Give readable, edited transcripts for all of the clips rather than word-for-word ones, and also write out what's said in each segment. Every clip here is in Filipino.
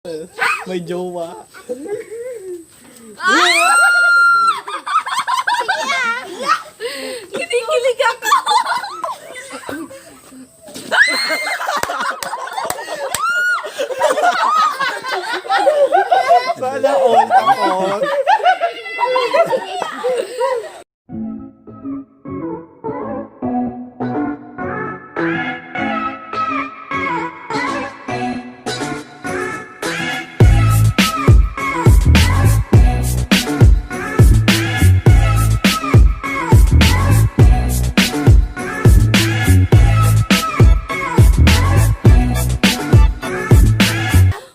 May jowa. Kinikilig ako. Sana all tapos.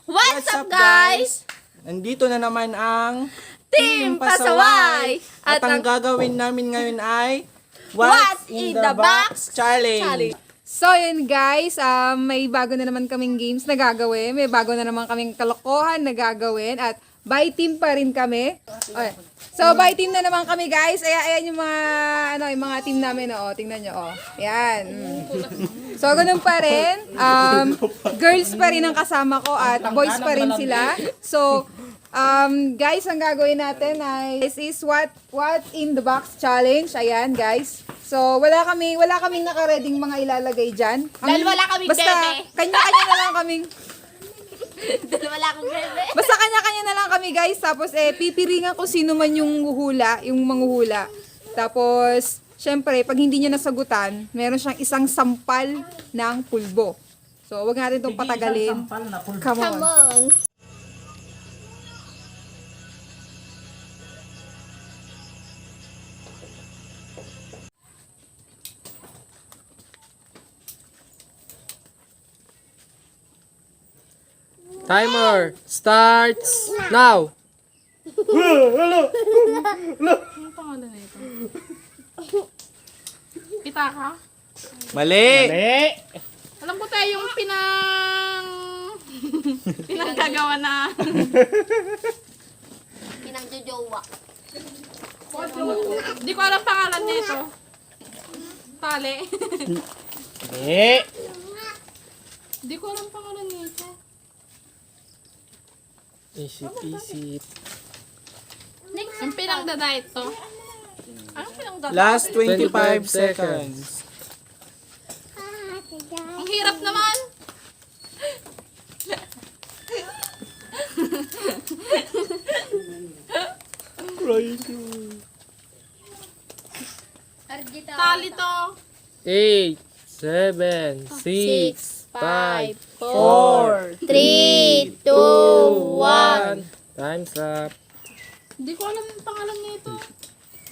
What's up, guys? Nandito na naman ang Team Pasaway! At ang gagawin namin ngayon ay What's in the Box Challenge. So yun guys, may bago na naman kaming games na gagawin. May bago na naman kaming kalokohan na gagawin. At by team pa rin kami. Okay. So by team na naman kami guys. Ayan yung mga, yung mga team namin. Tingnan nyo. Ayan. So ganun pa rin. Girls pa rin ang kasama ko at boys pa rin sila. So guys, ang gagawin natin ay this is what in the box challenge. Ayan guys. So wala kaming naka-reading mga ilalagay diyan. Dahil wala kaming basta bebe. kanya-kanya na lang kaming Dahil wala akong bebe. basta kanya-kanya na lang kami guys. Tapos pipiringan kung sino man yung huhula, yung manghuhula. Tapos syempre, pag hindi niya nasagutan, meron siyang isang sampal ng pulbo. So wag natin itong patagalin. Come on. on. Timer starts now. Anong pangalan na ito? Pitaka? Mali! Alam ko tayo yung pinanggagawa na Pinangjojowa. Hindi ko alam pangalan nito. Tali. Hindi ko alam pangalan nito. Isip-isip. Yung pinangdadait to. Anong pinangdadait? Last 25 25 seconds. Ang hirap naman. Tali to. 8, 7, 6, 5, 4, 3, 2, 1. 1. Time's up. Hindi ko alam yung pangalan nito.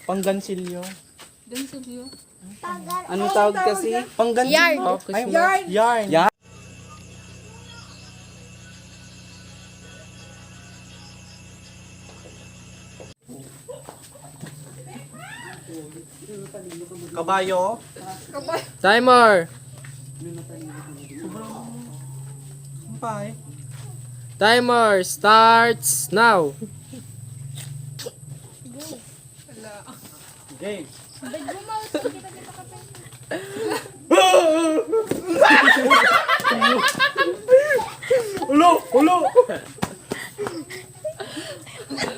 Panggansilyo. Gansilyo. Ano tawag kasi? Panggansilyo. Yarn. Ay, Yarn. Yarn. Yarn. Kabayo. Timer. Sampay. Timer starts now. Okay. Ulo! Ulo!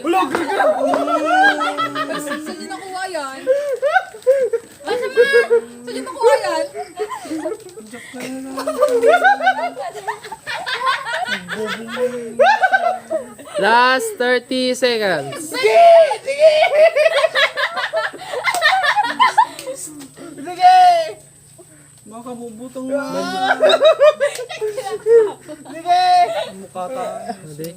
Ulo! Saan niyo nakuha yan? Saan niyo nakuha yan? Last 30 seconds. Sige! Baka bubutong na. Sige! Mukha ta. Hindi.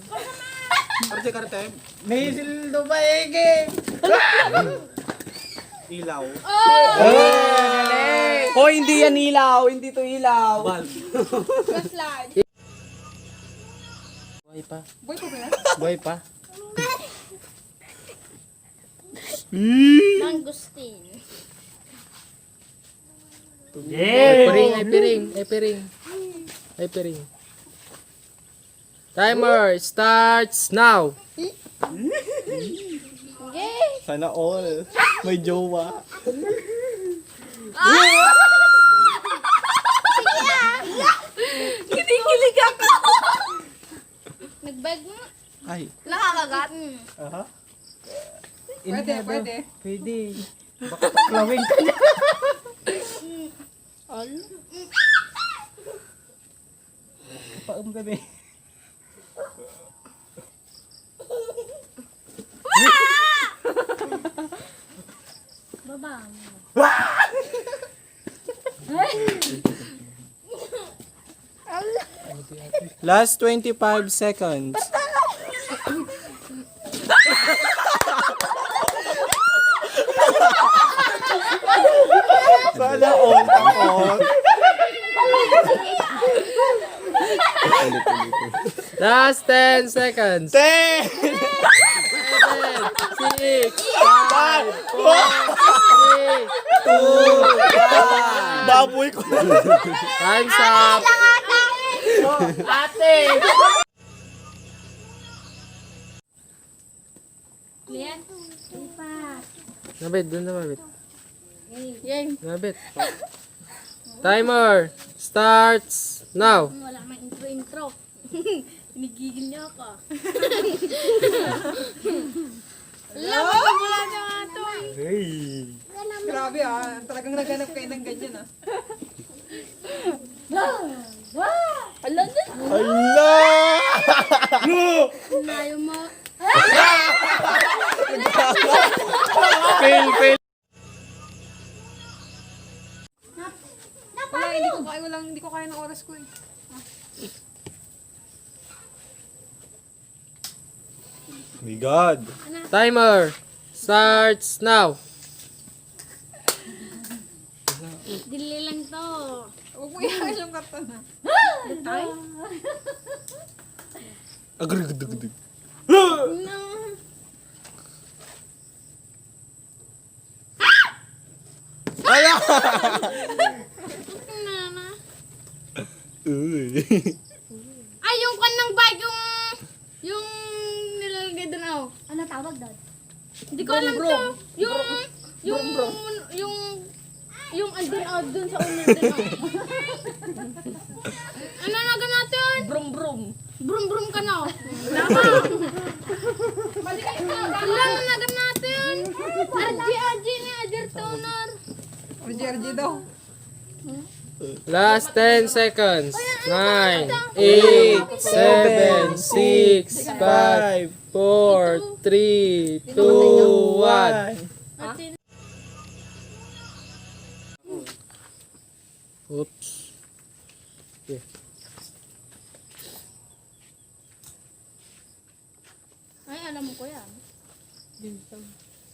Karte. May sildo pa ege. Ilaw. Oh, hindi yan ilaw. Hindi to ilaw. Flashlight. Buhay pa. Boy po ba yan? Buhay pa. Mangustin. Ay piring. Timer starts now. Sana all. May jowa. Kinikilig ako. Nagbag mo. Ay. Nakakagat. Aha. Pwede, pwede. Pwede. Baka taklawin ka niya. Paum kami. Baba mo. Last 25 seconds. Sana all tapos. Last 10 seconds. 10! 7, 6, 5, 4, 3, 2, Baboy ko. time's up. Yan. Pa. Nabit, dun na mabit. Yan. Nabit. Timer starts now. Wala mang intro. Pinigigil niya ako. Alam mo, wala niya nga to. Grabe ah. Talagang naganap kayo ng ganyan ah. Alam din. Ala! Ayaw mo. Fail, fail. Wala, hindi ko kaya ng oras ko eh. Oh my God. Timer starts now. Dili lang to. Huwag mo iayos yung karton ah. Ay. Agrigdugdug. No. Ala! Nana. Uy. Ay, yung kanang bag, yung nilalagay doon, oh. Ano tawag doon? Hindi ko alam to. Yung andun sa owner din, oh. Ano nagan natin? Brum brum. Brum brum ka na, oh. Tama. Wala na nagan natin. RG ni Adir Toner. RG daw. Last 10 seconds. 9, 8, 7, 6, 5, 4, 3, 2, 1. Oops. Okay. Ay, alam mo ko yan.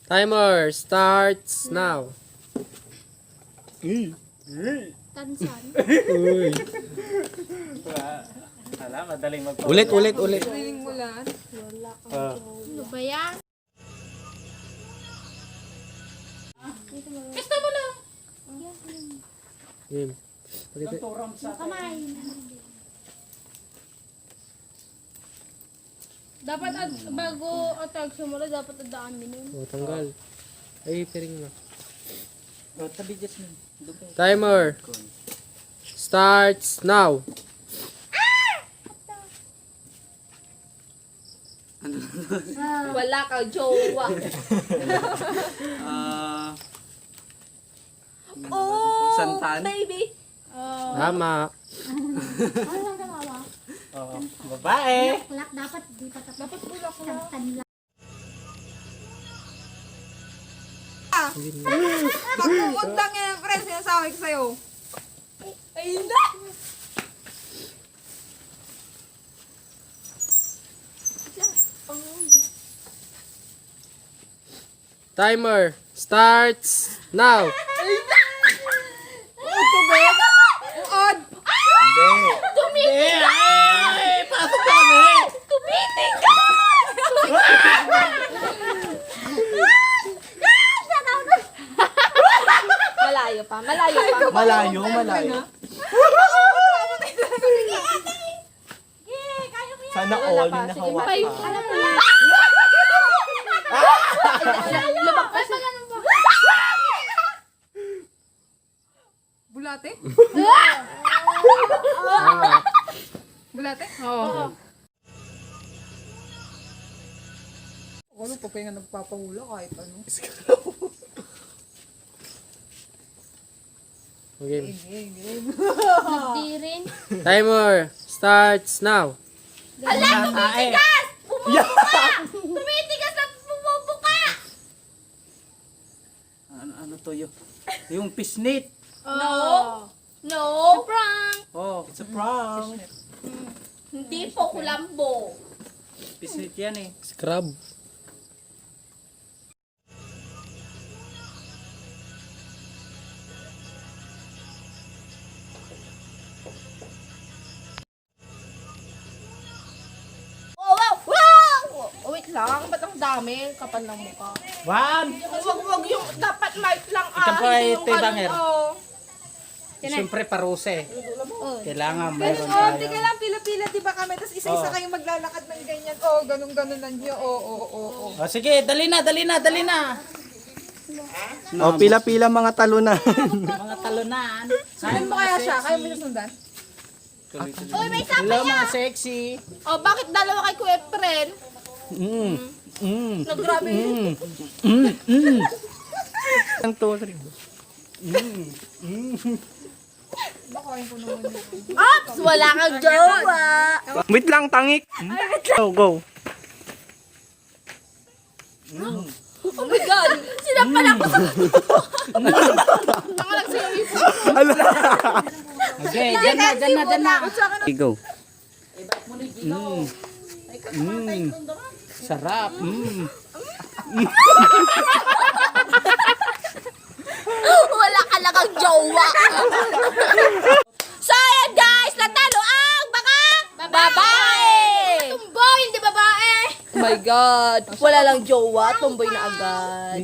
Timer starts now. Uy. Tansan. Uy. Ala, madaling magpapalala. Ulit. Piling mo lang. Ano ba yan? Gusto mo lang. Game. Pakita. Kamay. Dapat bago atag sumula, dapat adaan minum. Oh, tanggal. Ay, piring na. Timer starts now. Wala ka, jowa. Oh, Santan? baby. Tama. Ano lang tawawa? Babae. Klak dapat di pa tapos. Dapat bulak lang. Lang. Pag pumunta nga yung friend, sinasabi ko sa'yo. Ay, hindi. Timer starts now. Uod! Hindi. Ay, pasok ka kami. Tumiting ka! Malayo pa, malayo pa. Malayo. Sana all na hawak Ay, ka. ano pa yan? Labak pa. Ay, pag ano ba? Bulate? Bulate? Oo. Ano, pag kayo nga nagpapahula kahit ano. Okay. Hindi rin. Timer starts now. Ala, tumitigas! Bumubuka! Tumitigas at bumubuka! Ano to yun? Yung pisnit. No. No. Prank. Oh, it's a prank. Hindi po kulambo. Pisnit yan eh. Scrub. Oh, wow! Wow! Oh, wait lang. Ba't ang dami? Kapal ng mukha. One. Wag yung dapat mic lang. Ito pa hindi ay yung tibanger. oh. Siyempre paruse. Kailangan Pero meron oh, di tayo. ka lang pila-pila, di ba kami? Tapos isa-isa kayong maglalakad ng ganyan. Oh, ganun-ganun nyo. Oh. Oh, sige, dali na. O, pila-pila mga talunan. Mga talunan. Saan mo kaya siya? Kaya mo siya sundan? Uy, may sabi Hello niya. mga sexy. Oh, bakit dalawa kay Kuya Fren? Nagrabe yun. Ang to, Ops! Wala kang jowa! Wait lang, tangik. Go, go. Oh my God! Sinampal ako sa... Tangalang sa'yo ipo. Okay, dyan na. Go. Sarap. Wala ka lang ang jowa. So, ayan guys! Natalo ang baka babae! Tumboy, hindi babae! Oh my God! Wala lang jowa, tumboy na agad.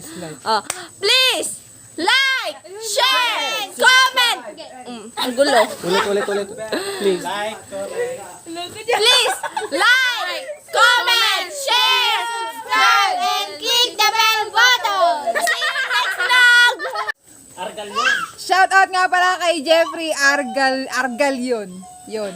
Please! Like! Share! Comment! Ang gulo. Ulit. Please. Like, comment. Please! Like! Comment! Share! Subscribe! And click the bell button! See you next vlog! Argal yun. Shout out nga pala kay Jeffrey Argal yun. Yun.